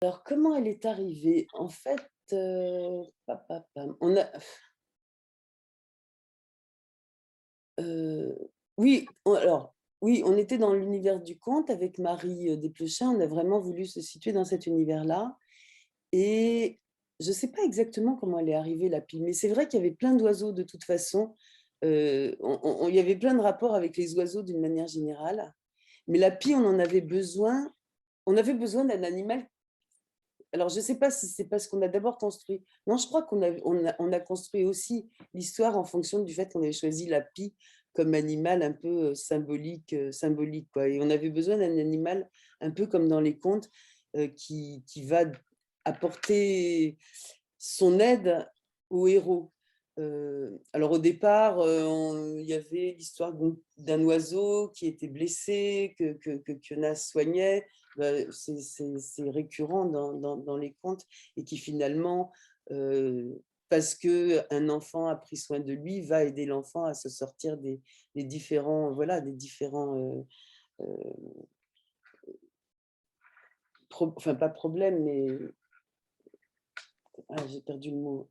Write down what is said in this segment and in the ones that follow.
Alors comment elle est arrivée? En fait, on a heu, oui, oui, on était dans l'univers du conte avec Marie, Desplechin, on a vraiment voulu se situer dans cet univers-là et je ne sais pas exactement comment elle est arrivée la pie, mais c'est vrai qu'il y avait plein d'oiseaux de toute façon, il y avait plein de rapports avec les oiseaux d'une manière générale, mais la pie, on avait besoin d'un animal. Alors, je ne sais pas si c'est parce qu'on a d'abord construit, non, je crois qu'on a construit aussi l'histoire en fonction du fait qu'on avait choisi la pie comme animal un peu, symbolique, quoi, et on avait besoin d'un animal un peu comme dans les contes, qui va apporter son aide au héros. Alors au départ, il y avait l'histoire d'un oiseau qui était blessé, que Jonas soignait. C'est récurrent dans les contes et qui finalement, parce qu'un enfant a pris soin de lui, va aider l'enfant à se sortir des différents, voilà, des différents, heu, enfin pas problèmes, mais j'ai perdu le mot,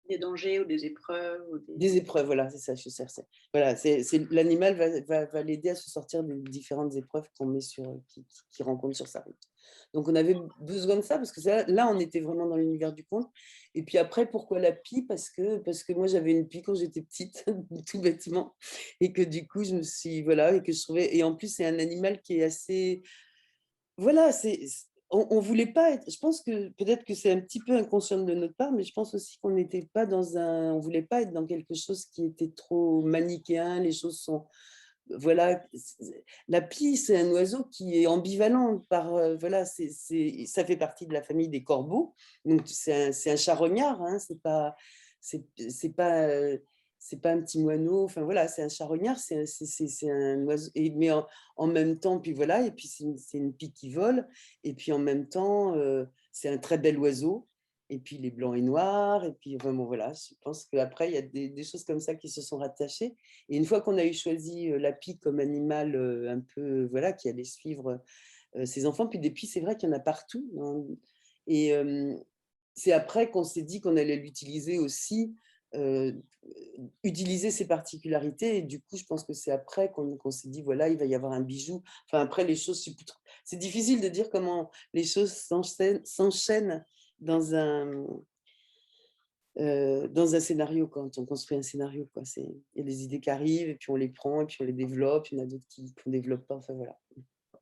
Des dangers ou des épreuves ou des des épreuves, voilà, c'est ça, je cherchais. Voilà, c'est l'animal va l'aider à se sortir des différentes épreuves qu'on met sur, qu'il rencontre sur sa route. Donc on avait besoin de ça parce que ça là, on était vraiment dans l'univers du conte et puis après, pourquoi la pie? Parce que moi, j'avais une pie quand j'étais petite, tout bêtement, et que du coup, je me suis voilà, et que je trouvais, et en plus, c'est un animal qui est assez, voilà, on voulait pas être, je pense que peut-être que c'est un petit peu inconscient de notre part, mais je pense aussi qu'on n'était pas dans un, on voulait pas être dans quelque chose qui était trop manichéen, les choses sont, voilà, la pie, c'est un oiseau qui est ambivalent voilà, ça fait partie de la famille des corbeaux, donc c'est un charognard, hein, c'est pas, c'est pas un petit moineau, enfin voilà, c'est un charognard, c'est un oiseau, mais en même temps, puis voilà, et puis c'est une pie qui vole, et puis en même temps, c'est un très bel oiseau, et puis il est blanc et noir, et puis vraiment voilà, je pense qu'après il y a des choses comme ça qui se sont rattachées, et une fois qu'on a eu choisi, la pie comme animal, un peu, voilà, qui allait suivre, ses enfants, puis des pies, c'est vrai qu'il y en a partout, hein, et c'est après qu'on s'est dit qu'on allait l'utiliser aussi, heu, utiliser ses particularités, et du coup, je pense que c'est après qu'on s'est dit: «Voilà, il va y avoir un bijou». Enfin après les choses, c'est difficile de dire comment les choses s'enchaînent dans un, dans un scénario, quand on construit un scénario, quoi. Il y a des idées qui arrivent et puis on les prend et puis on les développe, il y en a d'autres qui qu'on développe pas, enfin voilà.